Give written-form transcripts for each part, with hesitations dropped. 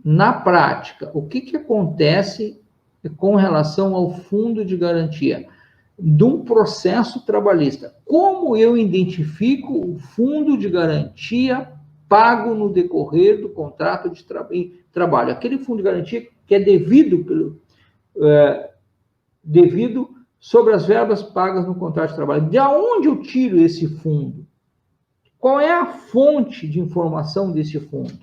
na prática, o que acontece com relação ao fundo de garantia de um processo trabalhista? Como eu identifico o fundo de garantia pago no decorrer do contrato de trabalho? Aquele fundo de garantia que é devido sobre as verbas pagas no contrato de trabalho. De onde eu tiro esse fundo? Qual é a fonte de informação desse fundo?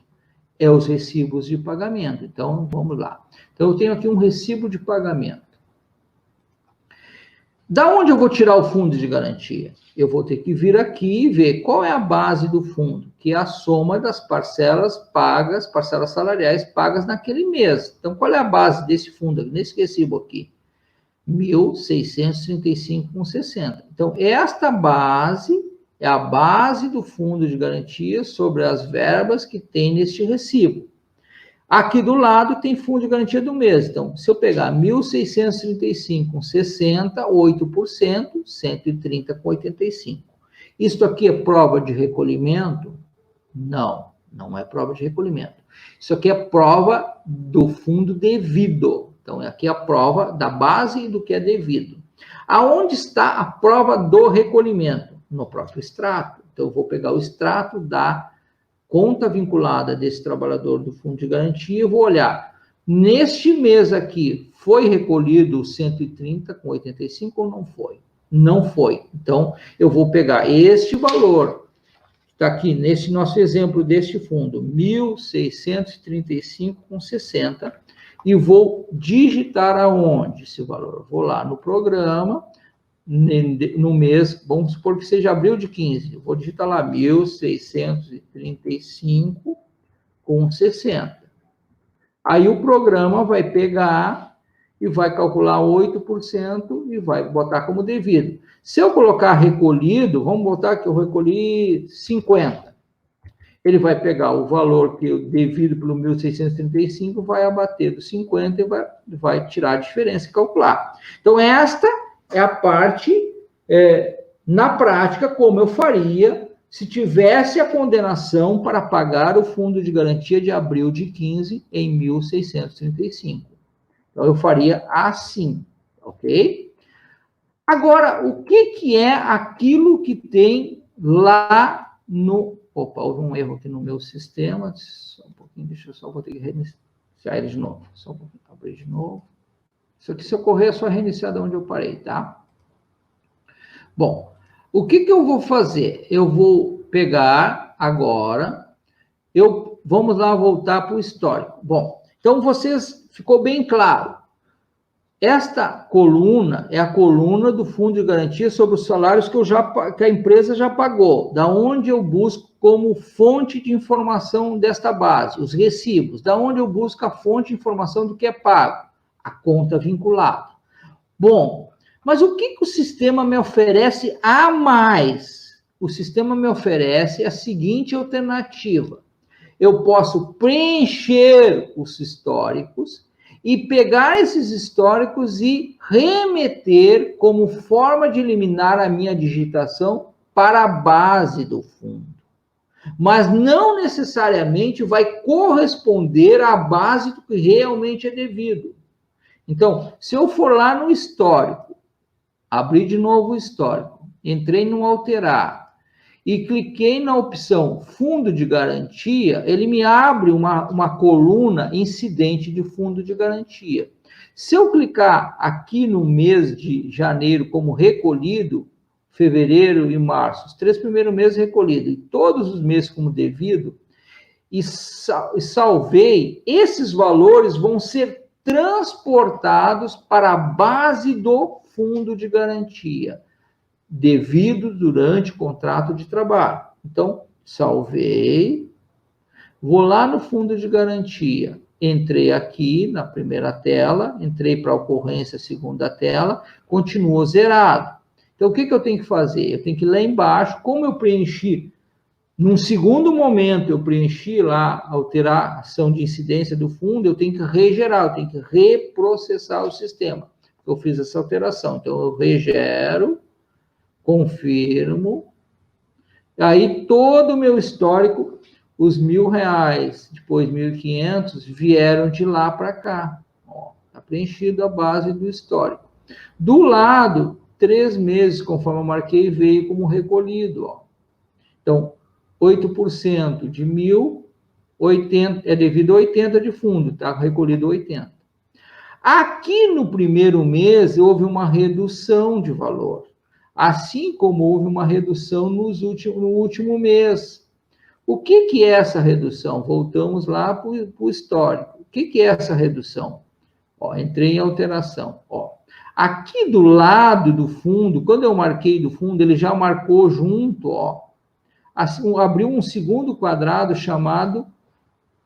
É os recibos de pagamento. Então, vamos lá. Então, eu tenho aqui um recibo de pagamento. Da onde eu vou tirar o fundo de garantia? Eu vou ter que vir aqui e ver qual é a base do fundo, que é a soma das parcelas pagas, parcelas salariais pagas naquele mês. Então, qual é a base desse fundo, nesse recibo aqui? R$ 1.635,60. Então, esta base é a base do fundo de garantia sobre as verbas que tem neste recibo. Aqui do lado tem fundo de garantia do mês. Então, se eu pegar 1.635,60, 8%, 130,85. Isto aqui é prova de recolhimento? Não, não é prova de recolhimento. Isso aqui é prova do fundo devido. Então, aqui é a prova da base e do que é devido. Aonde está a prova do recolhimento? No próprio extrato. Então, eu vou pegar o extrato da conta vinculada desse trabalhador do fundo de garantia, eu vou olhar, neste mês aqui, foi recolhido 130,85 ou não foi? Não foi. Então, eu vou pegar este valor, está aqui nesse nosso exemplo deste fundo, 1.635,60, e vou digitar aonde esse valor? Eu vou lá no programa, no mês, vamos supor que seja abril de 15, eu vou digitar lá 1.635,60. Aí o programa vai pegar e vai calcular 8% e vai botar como devido. Se eu colocar recolhido, vamos botar que eu recolhi 50. Ele vai pegar o valor que eu devido pelo 1.635, vai abater do 50 e vai tirar a diferença e calcular. Então, esta é a parte, na prática, como eu faria se tivesse a condenação para pagar o fundo de garantia de abril de 15 em 1.635. Então, eu faria assim, ok? Agora, o que é aquilo que tem lá no... Opa, houve um erro aqui no meu sistema. Só um pouquinho, vou ter que reiniciar ele de novo. Só um pouquinho, abrir de novo. Isso aqui, se eu correr, é só reiniciar de onde eu parei, tá? Bom, o que eu vou fazer? Eu vou pegar agora, vamos lá voltar para o histórico. Bom, então ficou bem claro. Esta coluna é a coluna do fundo de garantia sobre os salários que a empresa já pagou. Da onde eu busco como fonte de informação desta base? Os recibos. Da onde eu busco a fonte de informação do que é pago? A conta vinculada. Bom, mas o que o sistema me oferece a mais? O sistema me oferece a seguinte alternativa. Eu posso preencher os históricos e pegar esses históricos e remeter como forma de eliminar a minha digitação para a base do fundo. Mas não necessariamente vai corresponder à base do que realmente é devido. Então, se eu for lá no histórico, abrir de novo o histórico, entrei no alterar e cliquei na opção fundo de garantia, ele me abre uma coluna incidente de fundo de garantia. Se eu clicar aqui no mês de janeiro como recolhido, fevereiro e março, os 3 primeiros meses recolhido e todos os meses como devido, e salvei, esses valores vão ser transportados para a base do fundo de garantia, devido durante o contrato de trabalho. Então, salvei, vou lá no fundo de garantia, entrei aqui na primeira tela, entrei para a ocorrência, segunda tela, continuou zerado. Então, o que eu tenho que fazer? Eu tenho que ir lá embaixo, como eu preenchi, num segundo momento eu preenchi lá, alterar a ação de incidência do fundo, eu tenho que regerar, eu tenho que reprocessar o sistema. Eu fiz essa alteração, então eu regero, confirmo, aí todo o meu histórico os R$1.000, depois 1.500, vieram de lá para cá. Está preenchido a base do histórico. Do lado, 3 meses, conforme eu marquei, veio como recolhido. Ó. Então, 8% de 1.000, 80, é devido a 80 de fundo, está recolhido 80. Aqui no primeiro mês, houve uma redução de valor, assim como houve uma redução no último mês. O que é essa redução? Voltamos lá para o histórico. O que é essa redução? Ó, entrei em alteração. Ó. Aqui do lado do fundo, quando eu marquei do fundo, ele já marcou junto, ó, assim, abriu um segundo quadrado chamado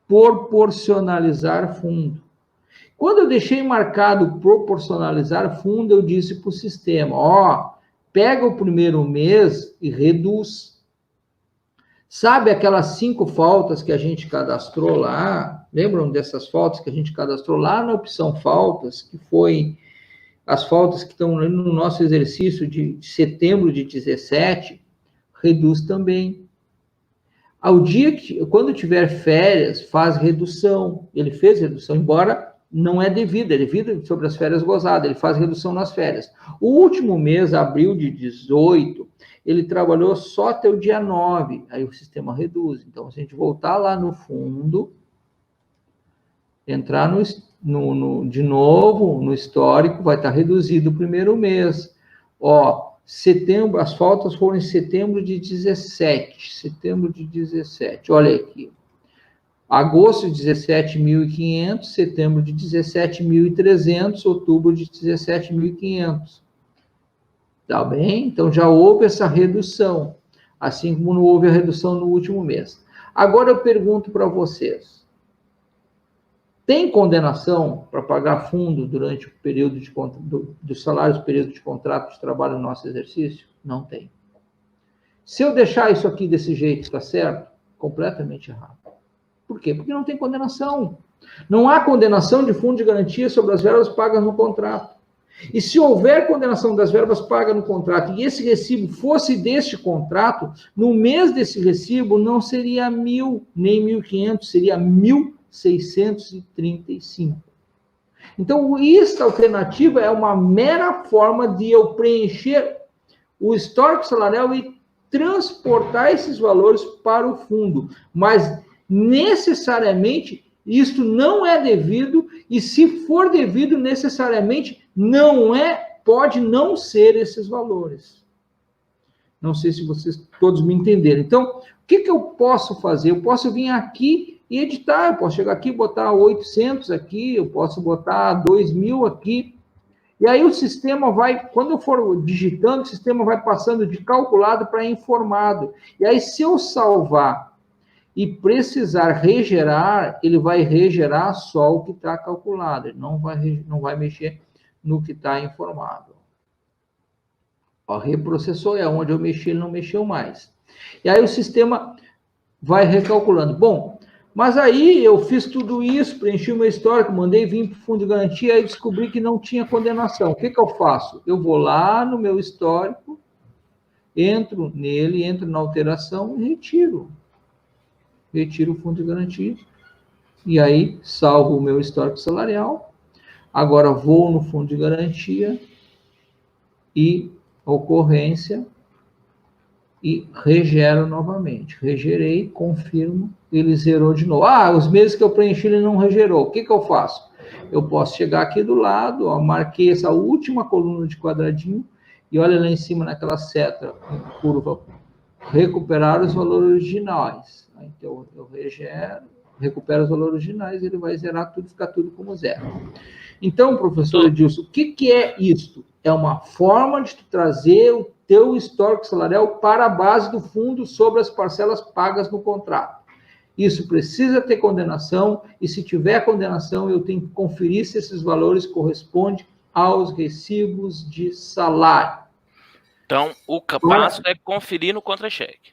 proporcionalizar fundo. Quando eu deixei marcado proporcionalizar fundo, eu disse para o sistema, ó, pega o primeiro mês e reduz. Sabe aquelas 5 faltas que a gente cadastrou lá? Lembram dessas faltas que a gente cadastrou lá na opção faltas, que foi as faltas que estão no nosso exercício de setembro de 17, reduz também. Ao dia que, quando tiver férias, faz redução. Ele fez redução, embora não é devido, é devido sobre as férias gozadas, ele faz redução nas férias. O último mês, abril de 18, ele trabalhou só até o dia 9, aí o sistema reduz. Então, se a gente voltar lá no fundo, entrar de novo no histórico, vai estar reduzido o primeiro mês. Ó, setembro, as faltas foram em setembro de 17. Setembro de 17, olha aqui. Agosto de 17.500, setembro de 17.300, outubro de 17.500. Tá bem? Então, já houve essa redução, assim como não houve a redução no último mês. Agora eu pergunto para vocês, tem condenação para pagar fundo durante o período dos salários do período de contrato de trabalho no nosso exercício? Não tem. Se eu deixar isso aqui desse jeito, está certo? Completamente errado. Por quê? Porque não tem condenação. Não há condenação de fundo de garantia sobre as verbas pagas no contrato. E se houver condenação das verbas pagas no contrato e esse recibo fosse deste contrato, no mês desse recibo não seria 1.000 nem 1.500, seria 1.635. Então, esta alternativa é uma mera forma de eu preencher o histórico salarial e transportar esses valores para o fundo. Mas, necessariamente, isto não é devido, e se for devido, necessariamente, pode não ser esses valores. Não sei se vocês todos me entenderam. Então, o que eu posso fazer? Eu posso vir aqui e editar, eu posso chegar aqui e botar 800 aqui, eu posso botar 2.000 aqui, e aí o sistema vai, quando eu for digitando, o sistema vai passando de calculado para informado. E aí, se eu salvar e precisar regerar, ele vai regerar só o que está calculado, ele não vai mexer no que está informado. Ó, reprocessou, é onde eu mexi, ele não mexeu mais. E aí o sistema vai recalculando. Bom, mas aí eu fiz tudo isso, preenchi o meu histórico, mandei vir para o fundo de garantia, aí descobri que não tinha condenação. O que eu faço? Eu vou lá no meu histórico, entro nele, entro na alteração e retiro. Retiro o fundo de garantia. E aí salvo o meu histórico salarial. Agora vou no fundo de garantia e ocorrência e regero novamente. Regerei, confirmo, ele zerou de novo. Ah, os meses que eu preenchi ele não regerou. O que eu faço? Eu posso chegar aqui do lado, ó, marquei essa última coluna de quadradinho e olha lá em cima naquela seta curva, recuperar os valores originais. Então eu regero, recupero os valores originais, ele vai zerar tudo, ficar tudo como zero. Então, professor Edilson, o que é isto? É uma forma de tu trazer o teu histórico salarial para a base do fundo sobre as parcelas pagas no contrato. Isso precisa ter condenação, e se tiver condenação, eu tenho que conferir se esses valores correspondem aos recibos de salário. Então, o passo é conferir no contra-cheque.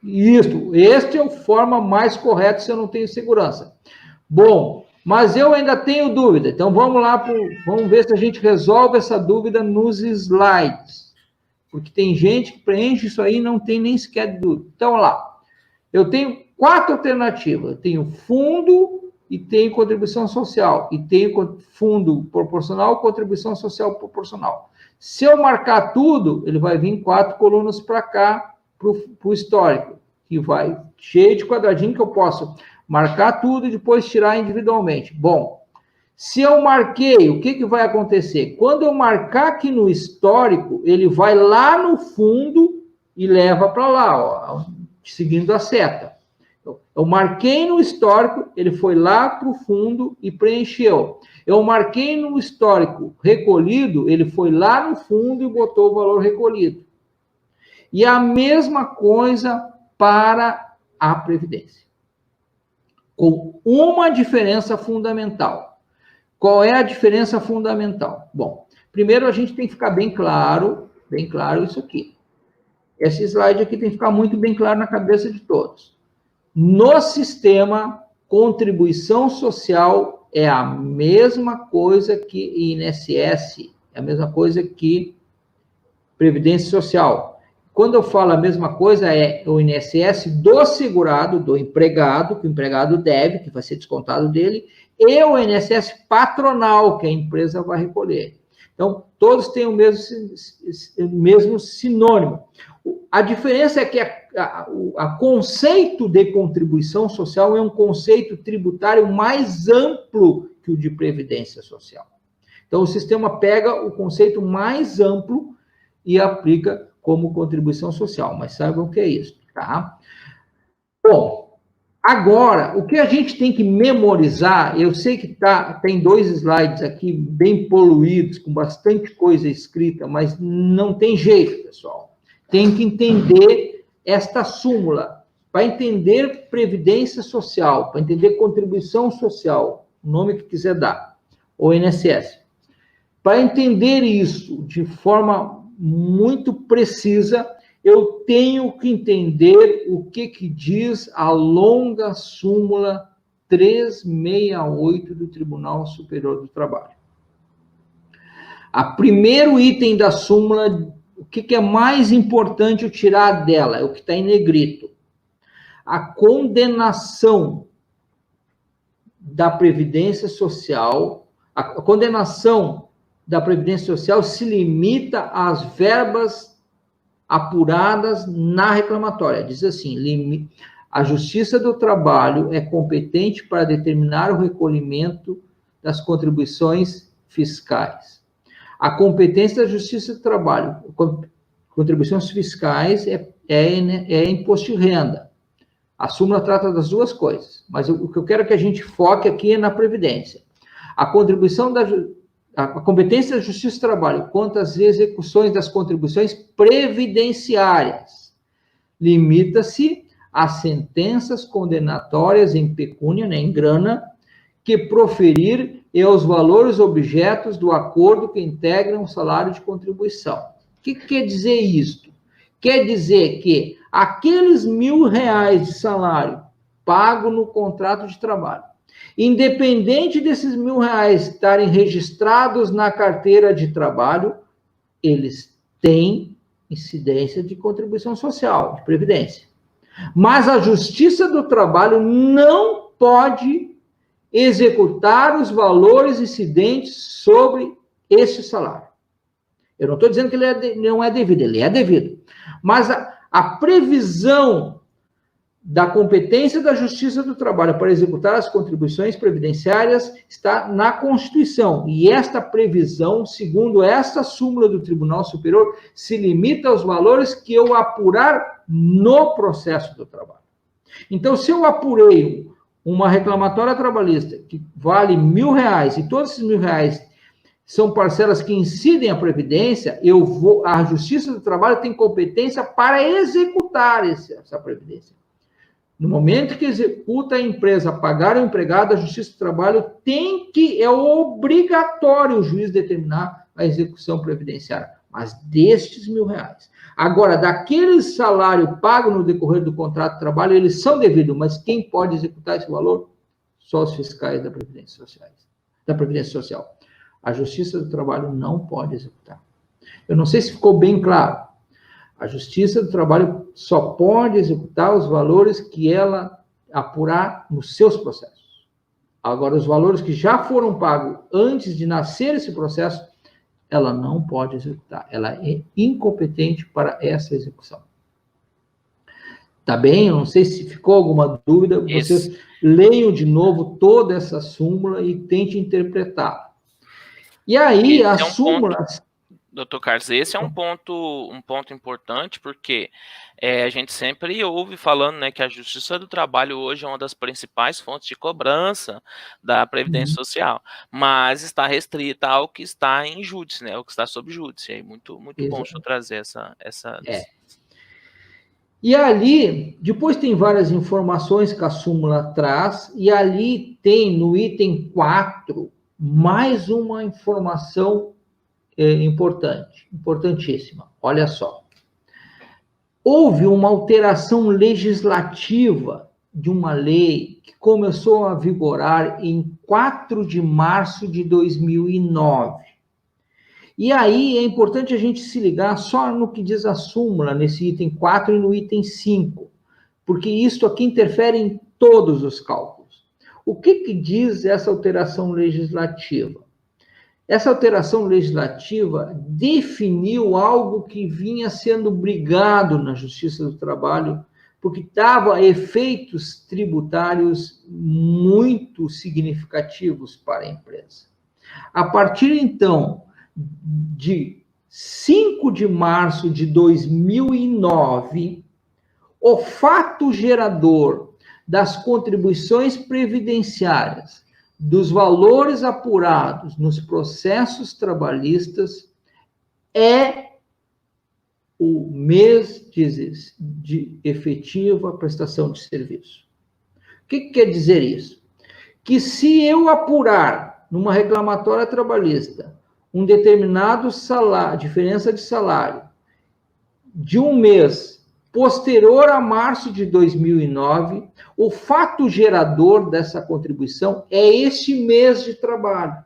Isso, este é a forma mais correta se eu não tenho segurança. Bom, mas eu ainda tenho dúvida, então vamos lá, vamos ver se a gente resolve essa dúvida nos slides. Porque tem gente que preenche isso aí e não tem nem sequer dúvida. Então, lá, eu tenho 4 alternativas. Tem o fundo e tem contribuição social. E tem fundo proporcional, contribuição social proporcional. Se eu marcar tudo, ele vai vir 4 colunas para cá, para o histórico, que vai cheio de quadradinho que eu posso marcar tudo e depois tirar individualmente. Bom, se eu marquei, o que vai acontecer? Quando eu marcar aqui no histórico, ele vai lá no fundo e leva para lá, ó, seguindo a seta. Eu marquei no histórico, ele foi lá para o fundo e preencheu. Eu marquei no histórico recolhido, ele foi lá no fundo e botou o valor recolhido. E a mesma coisa para a Previdência. Com uma diferença fundamental. Qual é a diferença fundamental? Bom, primeiro a gente tem que ficar bem claro isso aqui. Esse slide aqui tem que ficar muito bem claro na cabeça de todos. No sistema, contribuição social é a mesma coisa que INSS, é a mesma coisa que Previdência Social. Quando eu falo a mesma coisa, é o INSS do segurado, do empregado, que o empregado deve, que vai ser descontado dele, e o INSS patronal, que a empresa vai recolher. Então, todos têm o mesmo sinônimo. A diferença é que a conceito de contribuição social é um conceito tributário mais amplo que o de previdência social. Então, o sistema pega o conceito mais amplo e aplica como contribuição social, mas saibam o que é isso, tá? Bom, agora, o que a gente tem que memorizar, eu sei que tem 2 slides aqui bem poluídos, com bastante coisa escrita, mas não tem jeito, pessoal. Tem que entender esta súmula, para entender previdência social, para entender contribuição social, o nome que quiser dar, ou INSS. Para entender isso de forma muito precisa, eu tenho que entender o que diz a longa súmula 368 do Tribunal Superior do Trabalho. O primeiro item da súmula, o que é mais importante eu tirar dela? É o que está em negrito. A condenação da Previdência Social, a condenação da Previdência Social se limita às verbas apuradas na reclamatória. Diz assim, a Justiça do Trabalho é competente para determinar o recolhimento das contribuições fiscais. A competência da Justiça do Trabalho, contribuições fiscais é imposto de renda. A súmula trata das duas coisas, mas o que eu quero que a gente foque aqui é na Previdência. A competência da Justiça do Trabalho quanto às execuções das contribuições previdenciárias limita-se às sentenças condenatórias em pecúnia, né, em grana, que proferir e aos valores objetos do acordo que integram o salário de contribuição. O que quer dizer isto? Quer dizer que aqueles R$1.000 de salário pago no contrato de trabalho, independente desses R$1.000 estarem registrados na carteira de trabalho, eles têm incidência de contribuição social, de previdência. Mas a Justiça do Trabalho não pode executar os valores incidentes sobre esse salário. Eu não estou dizendo que ele não é devido, ele é devido. Mas a previsão da competência da Justiça do Trabalho para executar as contribuições previdenciárias está na Constituição. E esta previsão, segundo esta súmula do Tribunal Superior, se limita aos valores que eu apurar no processo do trabalho. Então, se eu apurei uma reclamatória trabalhista que vale R$1.000 e todos esses R$1.000 são parcelas que incidem a Previdência, a Justiça do Trabalho tem competência para executar essa Previdência. No momento que executa a empresa pagar o empregado, a Justiça do Trabalho é obrigatório o juiz determinar a execução previdenciária, mas destes R$1.000. Agora, daquele salário pago no decorrer do contrato de trabalho, eles são devidos, mas quem pode executar esse valor? Só os fiscais da Previdência Social. A Justiça do Trabalho não pode executar. Eu não sei se ficou bem claro. A Justiça do Trabalho só pode executar os valores que ela apurar nos seus processos. Agora, os valores que já foram pagos antes de nascer esse processo, ela não pode executar. Ela é incompetente para essa execução. Tá bem? Eu não sei se ficou alguma dúvida. Vocês leiam de novo toda essa súmula e tentem interpretar. E aí, a súmula... Doutor Carlos, esse é um ponto importante, porque a gente sempre ouve falando, né, que a Justiça do Trabalho hoje é uma das principais fontes de cobrança da Previdência Social, mas está restrita ao que está em júdice, né, ao que está sob júdice. É muito bom o senhor trazer essa... E ali, depois tem várias informações que a súmula traz, e ali tem, no item 4, mais uma informação importantíssima. Olha só. Houve uma alteração legislativa de uma lei que começou a vigorar em 4 de março de 2009. E aí é importante a gente se ligar só no que diz a súmula, nesse item 4 e no item 5, porque isso aqui interfere em todos os cálculos. O que diz essa alteração legislativa? Essa alteração legislativa definiu algo que vinha sendo brigado na Justiça do Trabalho, porque dava efeitos tributários muito significativos para a empresa. A partir, então, de 5 de março de 2009, o fato gerador das contribuições previdenciárias dos valores apurados nos processos trabalhistas é o mês de efetiva prestação de serviço. O que quer dizer isso? Que se eu apurar numa reclamatória trabalhista um determinado salário, diferença de salário, de um mês posterior a março de 2009, o fato gerador dessa contribuição é este mês de trabalho.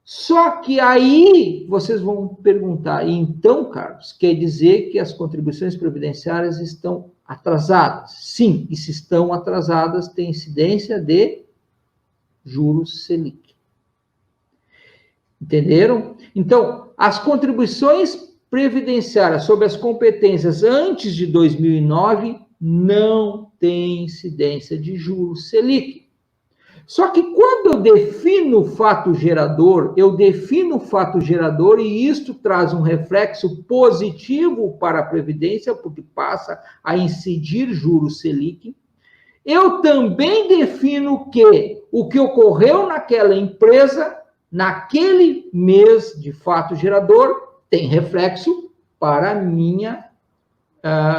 Só que aí vocês vão perguntar, então, Carlos, quer dizer que as contribuições previdenciárias estão atrasadas? Sim, e se estão atrasadas, tem incidência de juros Selic. Entenderam? Então, as contribuições previdenciárias sobre as competências antes de 2009 não tem incidência de juros Selic. Só que quando eu defino o fato gerador, e isto traz um reflexo positivo para a Previdência, porque passa a incidir juros Selic, eu também defino que o que ocorreu naquela empresa, naquele mês de fato gerador, tem reflexo para a minha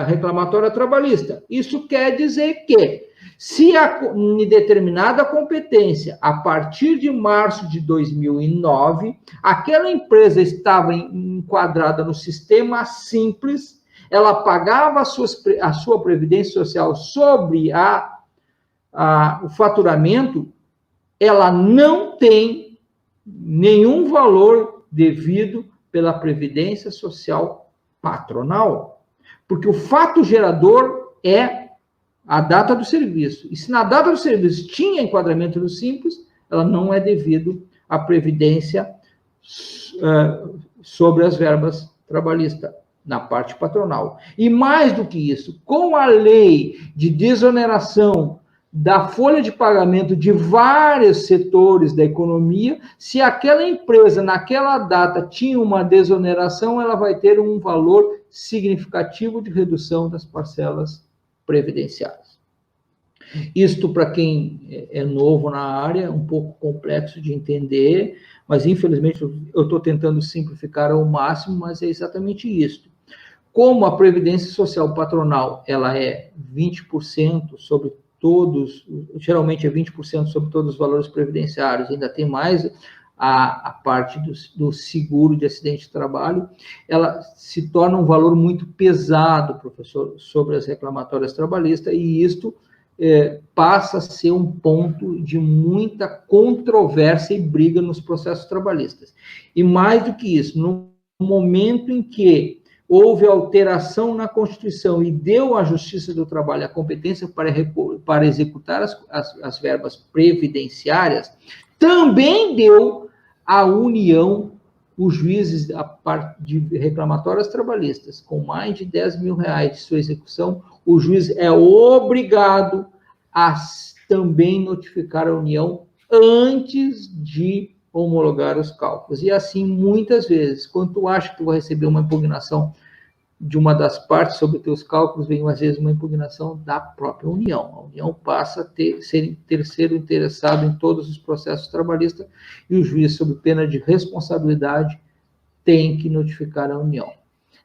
reclamatória trabalhista. Isso quer dizer que, se em determinada competência, a partir de março de 2009, aquela empresa estava enquadrada no sistema simples, ela pagava a sua previdência social sobre o faturamento, ela não tem nenhum valor devido pela Previdência Social patronal, porque o fato gerador é a data do serviço. E se na data do serviço tinha enquadramento no simples, ela não é devido à Previdência sobre as verbas trabalhistas, na parte patronal. E mais do que isso, com a lei de desoneração da folha de pagamento de vários setores da economia, se aquela empresa, naquela data, tinha uma desoneração, ela vai ter um valor significativo de redução das parcelas previdenciárias. Isto, para quem é novo na área, é um pouco complexo de entender, mas, infelizmente, eu estou tentando simplificar ao máximo, mas é exatamente isso. Como a Previdência Social patronal, ela é 20% sobre todos, geralmente é 20% sobre todos os valores previdenciários, ainda tem mais a parte do seguro de acidente de trabalho, ela se torna um valor muito pesado, professor, sobre as reclamatórias trabalhistas, e isto passa a ser um ponto de muita controvérsia e briga nos processos trabalhistas. E mais do que isso, no momento em que houve alteração na Constituição e deu à Justiça do Trabalho a competência para executar as verbas previdenciárias, também deu à União, os juízes de reclamatórias trabalhistas, com mais de 10 mil reais de sua execução, o juiz é obrigado a também notificar a União antes de homologar os cálculos. E assim, muitas vezes, quando tu acha que tu vai receber uma impugnação de uma das partes sobre teus cálculos, vem às vezes uma impugnação da própria União. A União passa a ser terceiro interessado em todos os processos trabalhistas e o juiz, sob pena de responsabilidade, tem que notificar a União.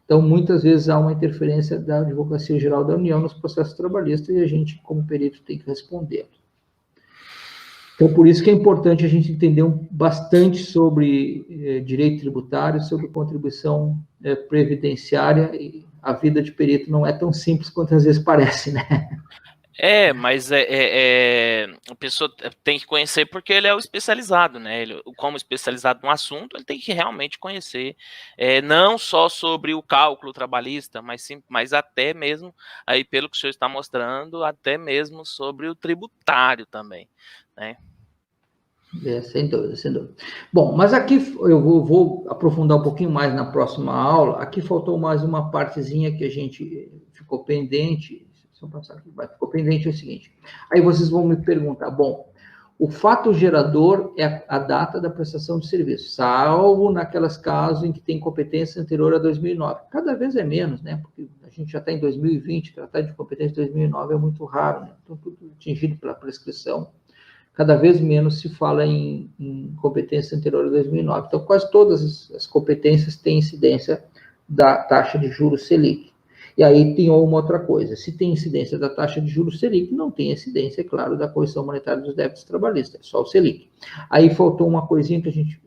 Então, muitas vezes há uma interferência da Advocacia Geral da União nos processos trabalhistas e a gente, como perito, tem que responder. Então, por isso que é importante a gente entender bastante sobre direito tributário, sobre contribuição previdenciária. E a vida de perito não é tão simples quanto às vezes parece, né? Mas a pessoa tem que conhecer porque ele é o especializado, né? Ele, como especializado no assunto, ele tem que realmente conhecer, não só sobre o cálculo trabalhista, mas até mesmo, aí pelo que o senhor está mostrando, até mesmo sobre o tributário também, né? Sem dúvida, sem dúvida. Bom, mas aqui eu vou aprofundar um pouquinho mais na próxima aula. Aqui faltou mais uma partezinha que a gente ficou pendente. Só passar aqui, ficou pendente é o seguinte. Aí vocês vão me perguntar, bom, o fato gerador é a data da prestação de serviço, salvo naquelas casos em que tem competência anterior a 2009. Cada vez é menos, né? Porque a gente já está em 2020, tratar de competência de 2009 é muito raro, né? Então, tudo atingido pela prescrição. Cada vez menos se fala em competência anterior a 2009. Então, quase todas as competências têm incidência da taxa de juros Selic. E aí tem uma outra coisa. Se tem incidência da taxa de juros Selic, não tem incidência, é claro, da correção monetária dos débitos trabalhistas, é só o Selic. Aí faltou uma coisinha que a gente,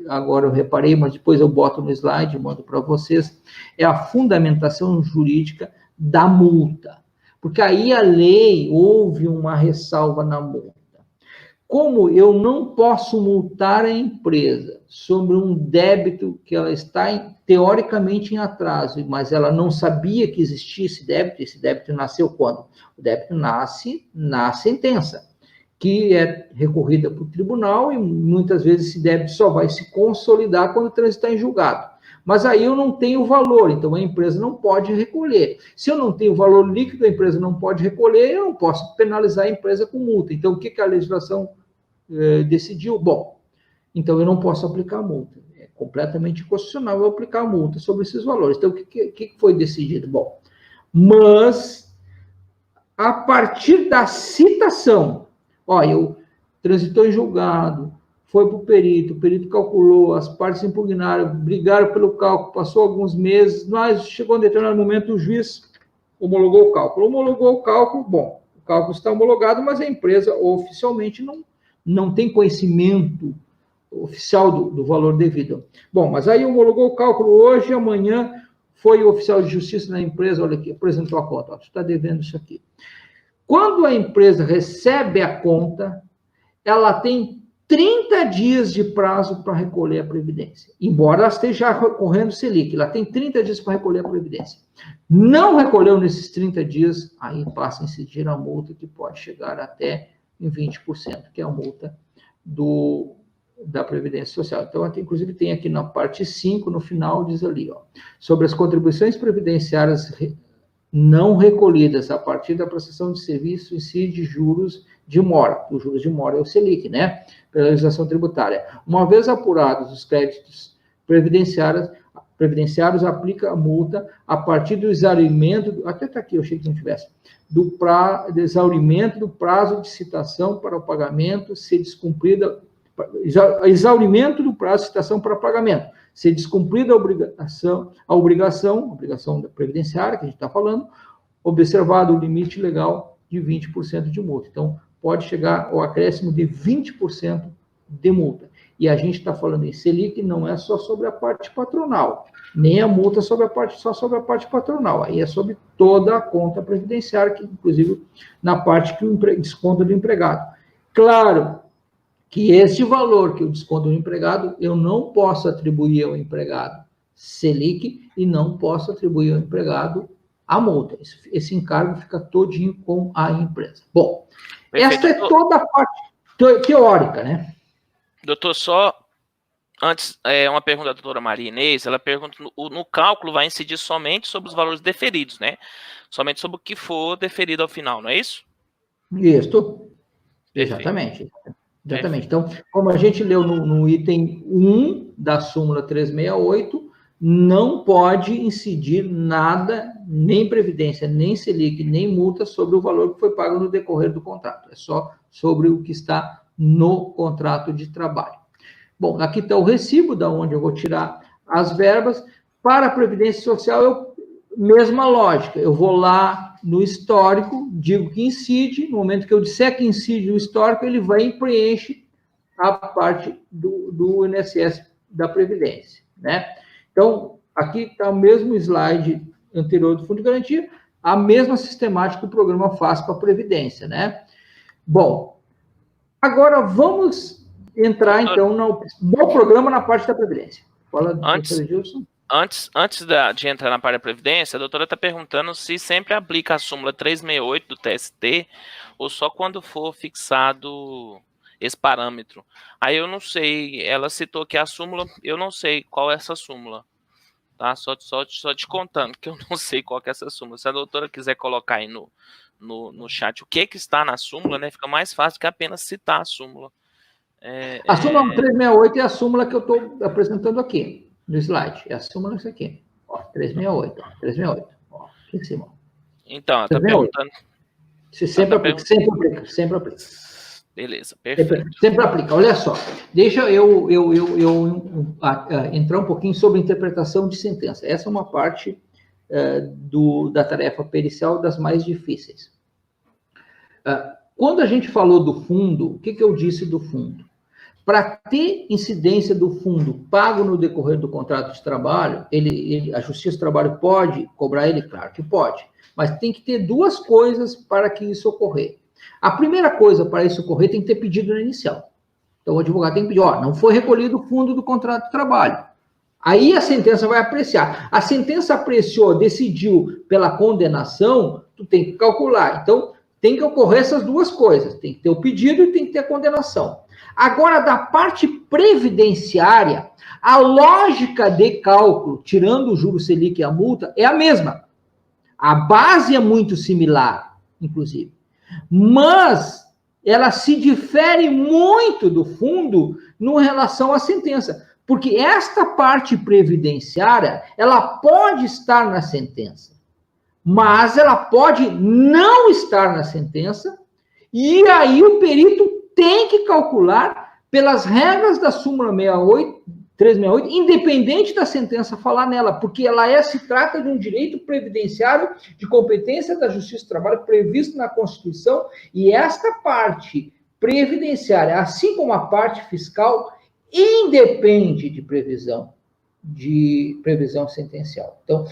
agora eu reparei, mas depois eu boto no slide, mando para vocês, é a fundamentação jurídica da multa. Porque aí a lei, houve uma ressalva na multa. Como eu não posso multar a empresa sobre um débito que ela está teoricamente em atraso, mas ela não sabia que existia esse débito nasceu quando? O débito nasce na sentença, que é recorrida para o tribunal e muitas vezes esse débito só vai se consolidar quando transitar em julgado. Mas aí eu não tenho valor, então a empresa não pode recolher. Se eu não tenho valor líquido, a empresa não pode recolher, eu não posso penalizar a empresa com multa. Então, o que a legislação decidiu? Bom, então eu não posso aplicar multa. É completamente inconstitucional eu aplicar multa sobre esses valores. Então, o que foi decidido? Bom, mas a partir da citação, eu transitou em julgado, foi para o perito calculou, as partes impugnaram, brigaram pelo cálculo, passou alguns meses, mas chegou a um determinado momento, o juiz homologou o cálculo. Homologou o cálculo, bom, o cálculo está homologado, mas a empresa oficialmente não tem conhecimento oficial do valor devido. Bom, mas aí homologou o cálculo hoje, amanhã foi o oficial de justiça na empresa, olha aqui, apresentou a conta, tu está devendo isso aqui. Quando a empresa recebe a conta, ela tem 30 dias de prazo para recolher a previdência, embora ela esteja correndo Selic, ela tem 30 dias para recolher a previdência. Não recolheu nesses 30 dias, aí passa a incidir a multa que pode chegar até em 20%, que é a multa da Previdência Social. Então, inclusive, tem aqui na parte 5, no final, diz ali, sobre as contribuições previdenciárias não recolhidas a partir da prestação de serviço incide juros de mora. Os juros de mora é o Selic, né? Pela legislação tributária. Uma vez apurados os créditos previdenciários, aplica a multa a partir do exaurimento, até está aqui, eu achei que não tivesse, do exaurimento do prazo de citação para o pagamento ser descumprida, exaurimento do prazo de citação para pagamento, ser descumprida a obrigação da previdenciária, que a gente está falando, observado o limite legal de 20% de multa. Então, pode chegar ao acréscimo de 20% de multa. E a gente está falando em Selic, não é só sobre a parte patronal, nem a multa só sobre a parte patronal, aí é sobre toda a conta previdenciária, que inclusive na parte que o desconto do empregado. Claro que este valor que eu desconto do empregado, eu não posso atribuir ao empregado Selic e não posso atribuir ao empregado a multa. Esse encargo fica todinho com a empresa. Bom, Perfeito, essa é toda a parte teórica, né? Doutor, só antes, uma pergunta da doutora Maria Inês, ela pergunta, no cálculo vai incidir somente sobre os valores deferidos, né? Somente sobre o que for deferido ao final, não é isso? Isso, Perfeito. exatamente. Exatamente. Então, como a gente leu no item 1 da súmula 368, não pode incidir nada, nem previdência, nem Selic, nem multa sobre o valor que foi pago no decorrer do contrato. É só sobre o que está no contrato de trabalho. Bom, aqui está o recibo, da onde eu vou tirar as verbas. Para a Previdência Social, mesma lógica. Eu vou lá no histórico, digo que incide, no momento que eu disser que incide o histórico, ele vai e preenche a parte do INSS da Previdência, né? Então, aqui está o mesmo slide anterior do Fundo de Garantia, a mesma sistemática que o programa faz para a Previdência, né? Bom, agora vamos entrar, então, no programa na parte da Previdência. Fala, doutor Gilson. Antes de entrar na parte da Previdência, a doutora está perguntando se sempre aplica a súmula 368 do TST ou só quando for fixado esse parâmetro. Aí eu não sei, ela citou que a súmula, eu não sei qual é essa súmula, tá? Só te contando que eu não sei qual que é essa súmula. Se a doutora quiser colocar aí no chat o que está na súmula, né, fica mais fácil que apenas citar a súmula. A súmula 368 é a súmula que eu estou apresentando aqui no slide. É a súmula isso aqui. Ó, 368. Ó, 368. Ó, aqui em cima. Então, está perguntando. Sempre aplica. Sempre aplica. Beleza, perfeito. Sempre aplica. Olha só. Deixa eu entrar um pouquinho sobre interpretação de sentença. Essa é uma parte da tarefa pericial das mais difíceis. Quando a gente falou do fundo, o que eu disse do fundo? Para ter incidência do fundo pago no decorrer do contrato de trabalho, a Justiça do Trabalho pode cobrar ele? Claro que pode. Mas tem que ter duas coisas para que isso ocorrer. A primeira coisa para isso ocorrer tem que ter pedido no inicial. Então, o advogado tem que pedir, não foi recolhido o fundo do contrato de trabalho. Aí a sentença vai apreciar. A sentença apreciou, decidiu pela condenação, tu tem que calcular. Então, tem que ocorrer essas duas coisas. Tem que ter o pedido e tem que ter a condenação. Agora, da parte previdenciária, a lógica de cálculo, tirando o juro Selic e a multa, é a mesma. A base é muito similar, inclusive. Mas ela se difere muito do fundo em relação à sentença. Porque esta parte previdenciária, ela pode estar na sentença, mas ela pode não estar na sentença, e aí o perito tem que calcular pelas regras da súmula 368, independente da sentença falar nela, porque ela se trata de um direito previdenciário de competência da Justiça do Trabalho previsto na Constituição, e esta parte previdenciária, assim como a parte fiscal, independe de previsão sentencial. Então,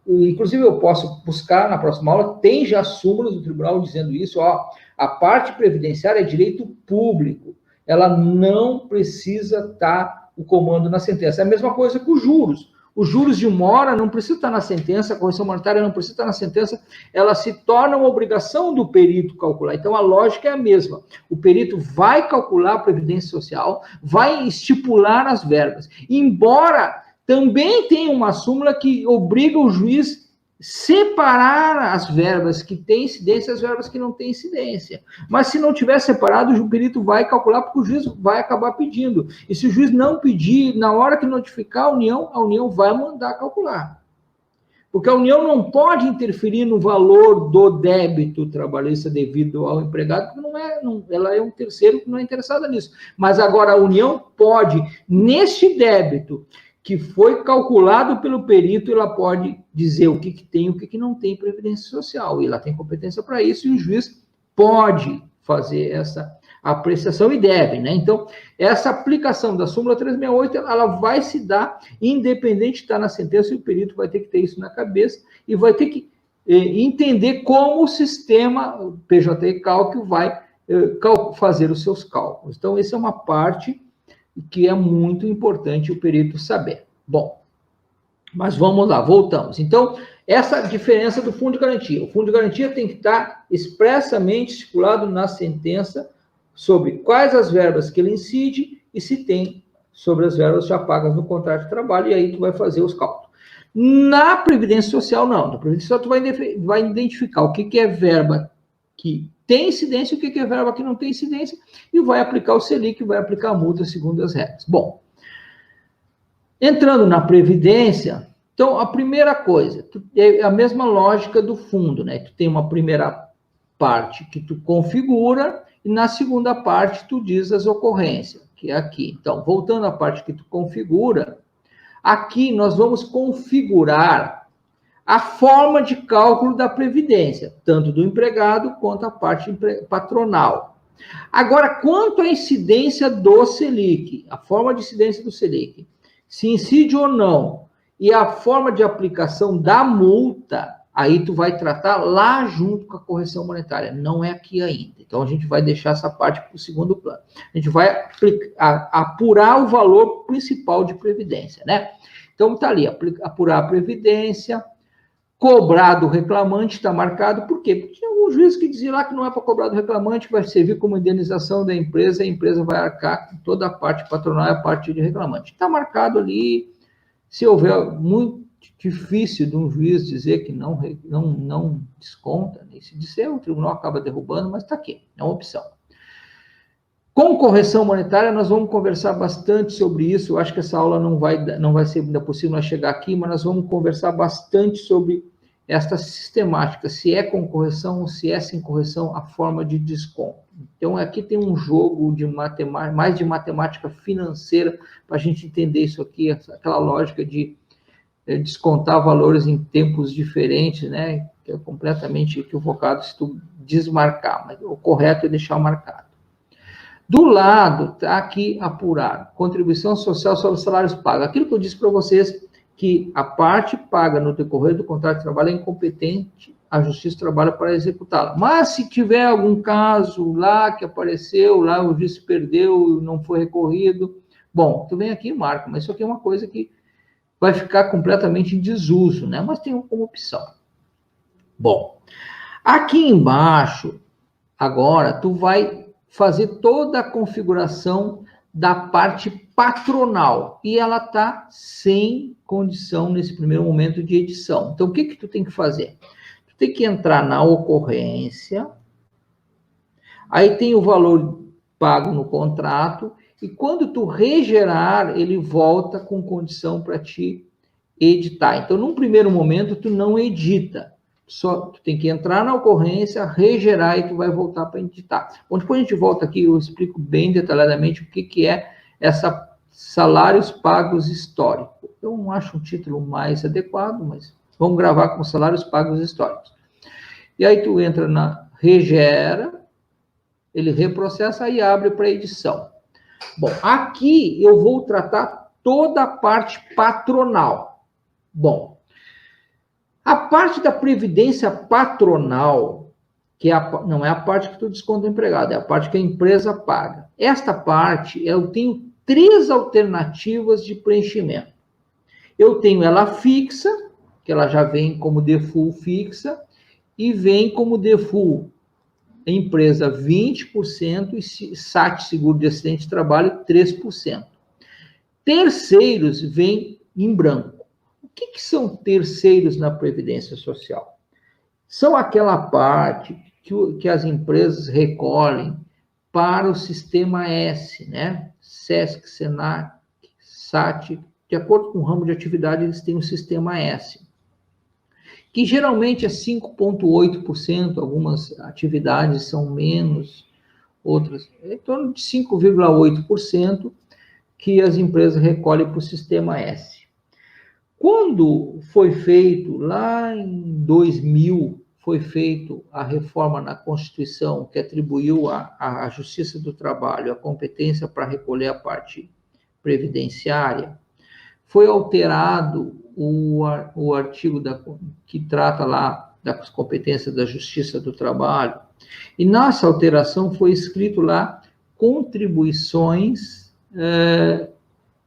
inclusive eu posso buscar na próxima aula, tem já súmulas do tribunal dizendo isso, a parte previdenciária é direito público, ela não precisa estar o comando na sentença. É a mesma coisa que os juros. Os juros de uma hora não precisa estar na sentença, a correção monetária não precisa estar na sentença, ela se torna uma obrigação do perito calcular. Então, a lógica é a mesma. O perito vai calcular a previdência social, vai estipular as verbas. Embora também tenha uma súmula que obriga o juiz separar as verbas que têm incidência e as verbas que não têm incidência. Mas se não tiver separado, o perito vai calcular, porque o juiz vai acabar pedindo. E se o juiz não pedir, na hora que notificar a União vai mandar calcular. Porque a União não pode interferir no valor do débito trabalhista devido ao empregado, porque ela é um terceiro que não é interessada nisso. Mas agora a União pode, neste débito que foi calculado pelo perito, ela pode dizer o que tem e o que não tem previdência social. E ela tem competência para isso, e o juiz pode fazer essa apreciação e deve, né? Então, essa aplicação da súmula 368, ela vai se dar independente de estar na sentença, e o perito vai ter que ter isso na cabeça e vai ter que entender como o sistema PJ Cálculo vai fazer os seus cálculos. Então, essa é uma parte que é muito importante o perito saber. Bom, Mas vamos lá, voltamos. Então, essa diferença do fundo de garantia. O fundo de garantia tem que estar expressamente estipulado na sentença sobre quais as verbas que ele incide e se tem sobre as verbas já pagas no contrato de trabalho, e aí tu vai fazer os cálculos. Na Previdência Social, não. Na Previdência Social, tu vai identificar o que é verba que tem incidência e o que é verba que não tem incidência, e vai aplicar o Selic, vai aplicar a multa segundo as regras. Bom, entrando na Previdência, então, a primeira coisa, é a mesma lógica do fundo, né? Tu tem uma primeira parte que tu configura, e na segunda parte tu diz as ocorrências, que é aqui. Então, voltando à parte que tu configura, aqui nós vamos configurar a forma de cálculo da Previdência, tanto do empregado quanto a parte patronal. Agora, quanto à incidência do Selic, a forma de incidência do Selic, se incide ou não, e a forma de aplicação da multa, aí tu vai tratar lá junto com a correção monetária, não é aqui ainda. Então, a gente vai deixar essa parte para o segundo plano. A gente vai apurar o valor principal de Previdência, né? Então, tá ali, apurar a Previdência, cobrar do reclamante, está marcado, por quê? Porque tinha algum juiz que dizia lá que não é para cobrar do reclamante, vai servir como indenização da empresa, e a empresa vai arcar com toda a parte patronal e a parte de reclamante. Está marcado ali, se houver muito difícil de um juiz dizer que não desconta, né? Se disser, o tribunal acaba derrubando, mas está aqui, é uma opção. Com correção monetária, nós vamos conversar bastante sobre isso. Eu acho que essa aula não vai ser ainda possível nós chegar aqui, mas nós vamos conversar bastante sobre esta sistemática, se é com correção ou se é sem correção, a forma de desconto. Então, aqui tem um jogo de matemática, mais de matemática financeira, para a gente entender isso aqui, aquela lógica de descontar valores em tempos diferentes, né? Que é completamente equivocado se tu desmarcar, mas o correto é deixar marcado. Do lado, está aqui apurar, contribuição social sobre salários pagos. Aquilo que eu disse para vocês, que a parte paga no decorrer do contrato de trabalho é incompetente, a Justiça trabalha para executá-la. Mas se tiver algum caso lá que apareceu, lá o juiz perdeu, não foi recorrido, bom, tu vem aqui e marca, mas isso aqui é uma coisa que vai ficar completamente em desuso, né? Mas tem como opção. Bom, aqui embaixo, agora, tu vai fazer toda a configuração da parte patronal, e ela está sem condição nesse primeiro momento de edição. Então, o que tu tem que fazer? Tu tem que entrar na ocorrência, aí tem o valor pago no contrato, e quando tu regerar, ele volta com condição para te editar. Então, num primeiro momento, tu não edita, só tu tem que entrar na ocorrência, regerar e tu vai voltar para editar. Bom, depois a gente volta aqui, eu explico bem detalhadamente o que é essa salários pagos histórico. Eu não acho um título mais adequado, mas vamos gravar com salários pagos históricos. E aí tu entra na regera, ele reprocessa e abre para edição. Bom, aqui eu vou tratar toda a parte patronal. Bom, a parte da previdência patronal, que não é a parte que tu desconta o empregado, é a parte que a empresa paga. Esta parte, eu tenho 3 alternativas de preenchimento. Eu tenho ela fixa, que ela já vem como default fixa, e vem como default empresa 20% e SAT, seguro de acidente de trabalho, 3%. Terceiros vem em branco. O que são terceiros na Previdência Social? São aquela parte que as empresas recolhem para o sistema S, né? SESC, SENAC, SAT, de acordo com o ramo de atividade, eles têm o sistema S, que geralmente é 5,8%, algumas atividades são menos, outras, em torno de 5,8% que as empresas recolhem para o sistema S. Quando foi feito, lá em 2000, foi feito a reforma na Constituição que atribuiu à Justiça do Trabalho a competência para recolher a parte previdenciária, foi alterado o artigo que trata lá das competências da Justiça do Trabalho, e nessa alteração foi escrito lá contribuições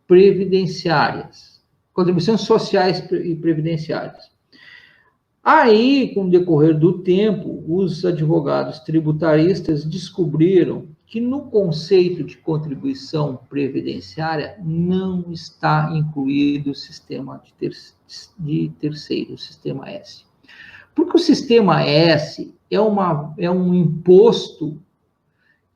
previdenciárias. contribuições sociais e previdenciárias. Aí, com o decorrer do tempo, os advogados tributaristas descobriram que no conceito de contribuição previdenciária não está incluído o sistema de terceiro, o sistema S. Porque o sistema S é um imposto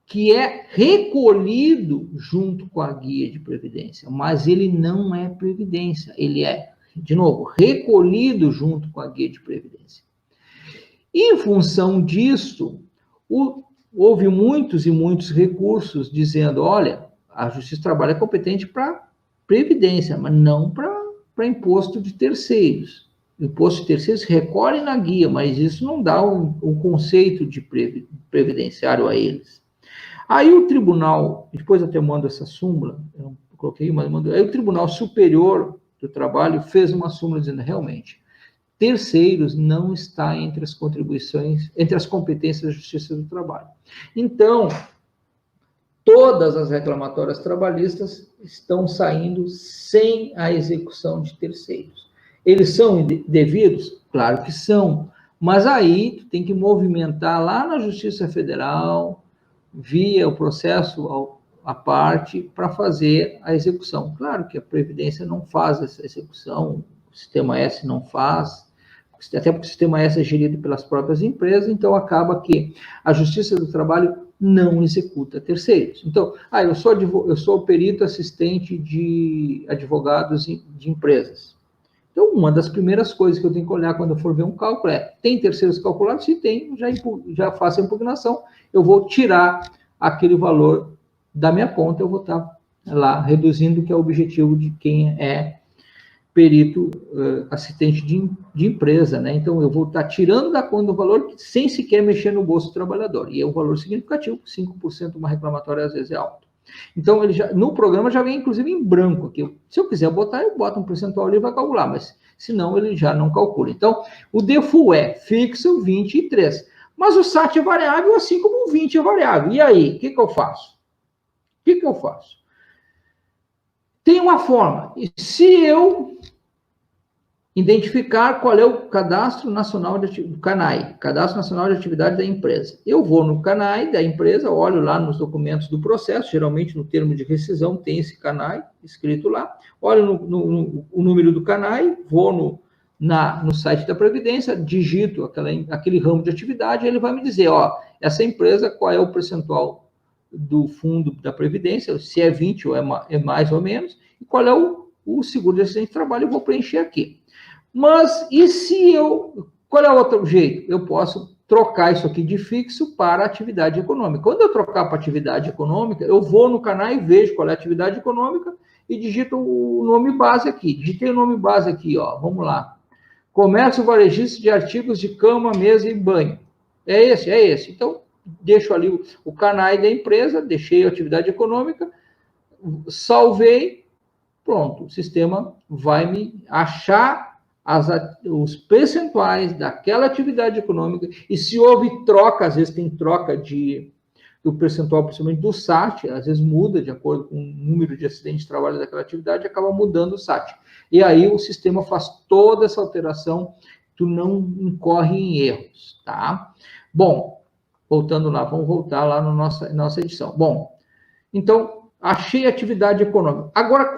que é recolhido junto com a guia de previdência, mas ele não é previdência, ele é, de novo, recolhido junto com a guia de previdência. E, em função disso, houve muitos e muitos recursos dizendo, olha, a Justiça do Trabalho é competente para previdência, mas não para imposto de terceiros. O imposto de terceiros recolhe na guia, mas isso não dá um conceito de previdenciário a eles. Aí o tribunal, depois eu até mando essa súmula, eu não coloquei, mas mando, aí o Tribunal Superior do Trabalho fez uma súmula dizendo, realmente, terceiros não está entre as contribuições, entre as competências da Justiça do Trabalho. Então, todas as reclamatórias trabalhistas estão saindo sem a execução de terceiros. Eles são devidos? Claro que são, mas aí tu tem que movimentar lá na Justiça Federal, via o processo à parte, para fazer a execução. Claro que a Previdência não faz essa execução, o Sistema S não faz, até porque o Sistema S é gerido pelas próprias empresas, então acaba que a Justiça do Trabalho não executa terceiros. Então, eu sou perito assistente de advogados de empresas. Então, uma das primeiras coisas que eu tenho que olhar quando eu for ver um cálculo é, tem terceiros calculados? Se tem, já faço a impugnação, eu vou tirar aquele valor da minha conta, eu vou estar lá reduzindo, que é o objetivo de quem é perito assistente de empresa, né? Então, eu vou estar tirando da conta o valor sem sequer mexer no bolso do trabalhador. E é um valor significativo, 5% uma reclamatória às vezes é alto. Então, no programa já vem, inclusive, em branco aqui. Se eu quiser botar, eu boto um percentual ali e vai calcular, mas senão ele já não calcula. Então, o default é fixo 23. Mas o SAT é variável, assim como o 20 é variável. E aí, o que eu faço? Tem uma forma. E se eu identificar qual é o Cadastro Nacional do CANAI, Cadastro Nacional de Atividade da Empresa. Eu vou no CANAI da empresa, olho lá nos documentos do processo, geralmente no termo de rescisão tem esse CANAI escrito lá, olho no número do CANAI, vou no site da Previdência, digito aquele ramo de atividade, ele vai me dizer, essa empresa, qual é o percentual do fundo da Previdência, se é 20 ou é mais ou menos, e qual é o seguro de acidente de trabalho, eu vou preencher aqui. Mas, qual é o outro jeito? Eu posso trocar isso aqui de fixo para atividade econômica. Quando eu trocar para atividade econômica, eu vou no canal e vejo qual é a atividade econômica e digito o nome base aqui. Digitei o nome base aqui, vamos lá. Comércio varejista de artigos de cama, mesa e banho. É esse. Então, deixo ali o canal da empresa, deixei a atividade econômica, salvei, pronto. O sistema vai me achar os percentuais daquela atividade econômica, e se houve troca, às vezes tem troca do percentual, principalmente do SAT, às vezes muda de acordo com o número de acidentes de trabalho daquela atividade, acaba mudando o SAT. E aí o sistema faz toda essa alteração, tu não incorre em erros, tá? Bom, voltando lá, vamos voltar lá na nossa edição. Bom, então, achei atividade econômica. Agora,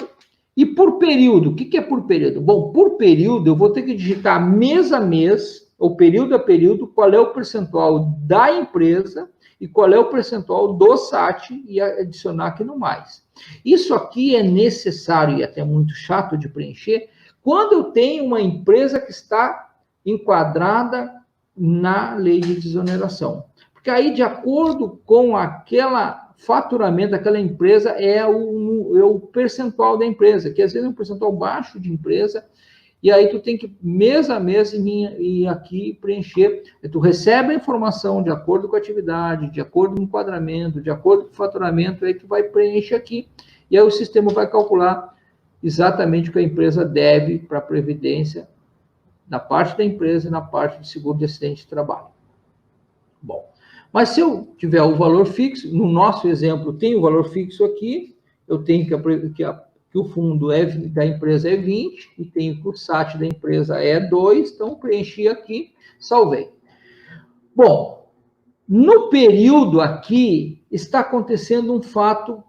e por período? O que é por período? Bom, por período, eu vou ter que digitar mês a mês, ou período a período, qual é o percentual da empresa e qual é o percentual do SAT e adicionar aqui no mais. Isso aqui é necessário e até muito chato de preencher quando eu tenho uma empresa que está enquadrada na lei de desoneração. Porque aí, de acordo com aquela faturamento daquela empresa, é o percentual da empresa, que às vezes é um percentual baixo de empresa, e aí tu tem que, mês a mês, ir aqui preencher. Tu recebe a informação de acordo com a atividade, de acordo com o enquadramento, de acordo com o faturamento, aí tu vai preencher aqui, e aí o sistema vai calcular exatamente o que a empresa deve para a Previdência, na parte da empresa e na parte do seguro de acidente de trabalho. Bom, mas se eu tiver o valor fixo, no nosso exemplo tem o valor fixo aqui, eu tenho que que o fundo da empresa é 20 e tem que o SAT da empresa é 2, então preenchi aqui, salvei. Bom, no período aqui está acontecendo um fato,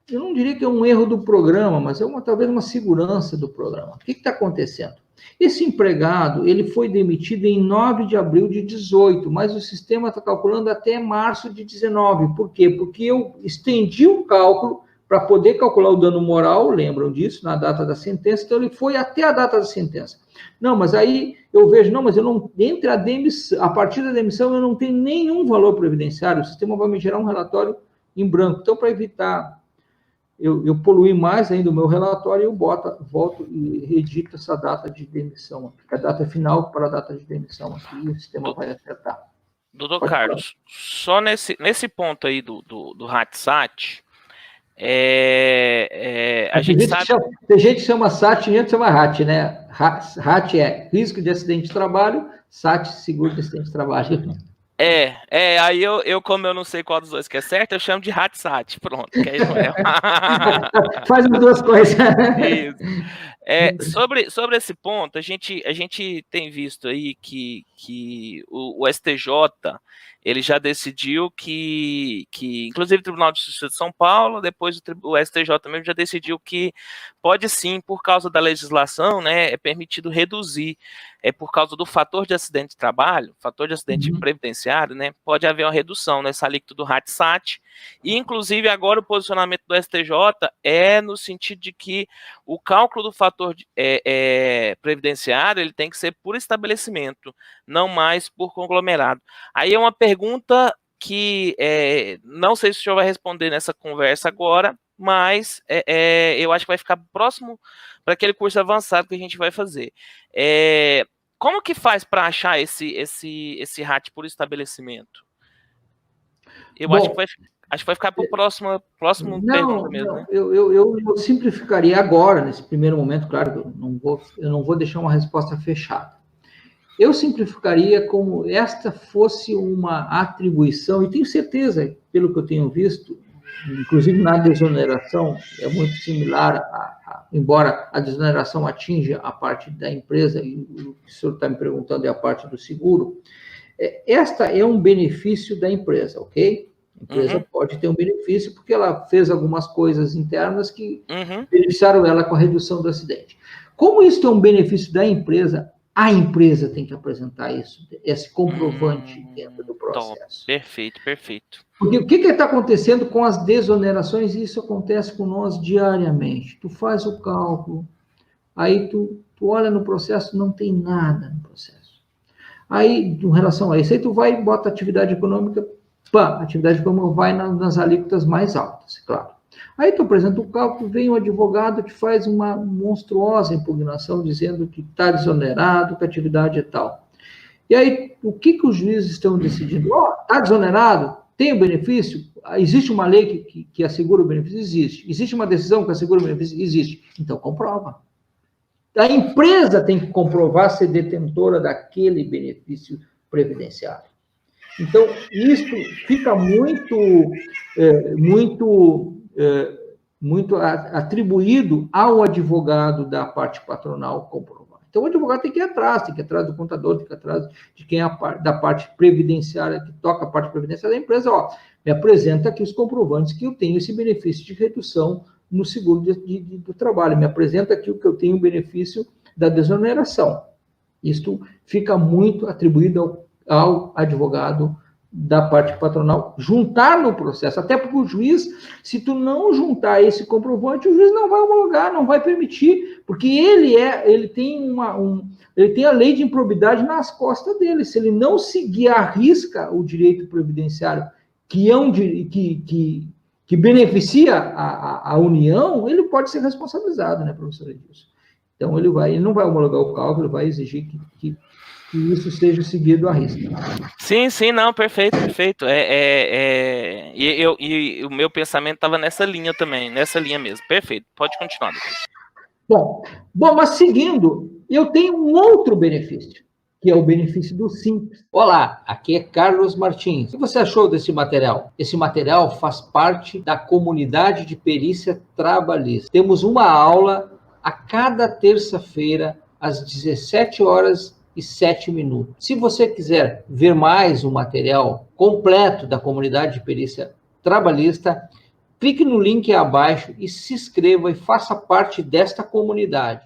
eu não diria que é um erro do programa, mas é talvez uma segurança do programa. O que está acontecendo? Esse empregado, ele foi demitido em 9 de abril de 18, mas o sistema está calculando até março de 19. Por quê? Porque eu estendi o cálculo para poder calcular o dano moral, lembram disso, na data da sentença, então ele foi até a data da sentença. Não, mas aí eu vejo, não, mas eu não, entre a partir da demissão eu não tenho nenhum valor previdenciário, o sistema vai me gerar um relatório em branco. Então, para evitar eu poluir mais ainda o meu relatório, eu volto e redito essa data de demissão, a data final para a data de demissão aqui, e o sistema vai acertar. Doutor Carlos, só nesse ponto aí do RATSAT, a gente sabe... Tem gente que chama SAT e gente chama RAT, né? RAT é risco de acidente de trabalho, SAT, seguro de acidente de trabalho. Aí eu, como eu não sei qual dos dois que é certo, eu chamo de RATSAT, pronto, que aí não é. Faz as duas coisas. Isso. Sobre esse ponto, a gente tem visto aí que o STJ, ele já decidiu que inclusive o Tribunal de Justiça de São Paulo, depois o STJ também já decidiu que pode sim, por causa da legislação, né, é permitido reduzir, por causa do fator de acidente de trabalho, fator de acidente previdenciário, né, pode haver uma redução nessa alíquota do RATSAT, e inclusive agora o posicionamento do STJ é no sentido de que o cálculo do fator previdenciário, ele tem que ser por estabelecimento, não mais por conglomerado. Aí é uma pergunta que não sei se o senhor vai responder nessa conversa agora, mas eu acho que vai ficar próximo para aquele curso avançado que a gente vai fazer. Como que faz para achar esse RAT por estabelecimento? Acho que vai ficar para o próximo pergunta mesmo, né? Eu simplificaria agora, nesse primeiro momento, claro, eu não vou deixar uma resposta fechada. Eu simplificaria como esta fosse uma atribuição, e tenho certeza, pelo que eu tenho visto, inclusive na desoneração, é muito similar, embora a desoneração atinja a parte da empresa, e o que o senhor está me perguntando é a parte do seguro, esta é um benefício da empresa, ok? A empresa pode ter um benefício porque ela fez algumas coisas internas que beneficiaram ela com a redução do acidente. Como isso é um benefício da empresa, a empresa tem que apresentar esse comprovante dentro do processo. Perfeito. Porque o que está acontecendo com as desonerações? Isso acontece com nós diariamente. Tu faz o cálculo, aí tu olha no processo, não tem nada no processo. Aí, em relação a isso, aí tu vai e bota atividade econômica, a atividade econômica vai nas alíquotas mais altas, claro. Aí tu apresenta o cálculo, vem o advogado que faz uma monstruosa impugnação dizendo que está desonerado, que a atividade é tal. E aí, o que os juízes estão decidindo? Está desonerado? Tem o benefício? Existe uma lei que assegura o benefício? Existe. Existe uma decisão que assegura o benefício? Existe. Então, comprova. A empresa tem que comprovar ser detentora daquele benefício previdenciário. Então, isso fica muito atribuído ao advogado da parte patronal comprovar. Então, o advogado tem que ir atrás do contador, tem que ir atrás de quem é da parte previdenciária, que toca a parte previdenciária da empresa, me apresenta aqui os comprovantes que eu tenho esse benefício de redução no seguro do trabalho, me apresenta aqui o que eu tenho o benefício da desoneração. Isto fica muito atribuído ao advogado da parte patronal juntar no processo, até porque o juiz, se tu não juntar esse comprovante, o juiz não vai homologar, não vai permitir, porque ele tem a lei de improbidade nas costas dele. Se ele não seguir à risca o direito previdenciário, que que beneficia a União, ele pode ser responsabilizado, né, professor Edilson? Então, ele não vai homologar o cálculo, ele vai exigir que isso seja seguido à risca. Sim, não, perfeito. E o meu pensamento estava nessa linha também, nessa linha mesmo. Perfeito, pode continuar. Bom, mas seguindo, eu tenho um outro benefício, que é o benefício do Simples. Olá, aqui é Carlos Martins. O que você achou desse material? Esse material faz parte da comunidade de perícia trabalhista. Temos uma aula a cada terça-feira, às 17h07. Se você quiser ver mais um material completo da comunidade de perícia trabalhista, clique no link abaixo e se inscreva e faça parte desta comunidade.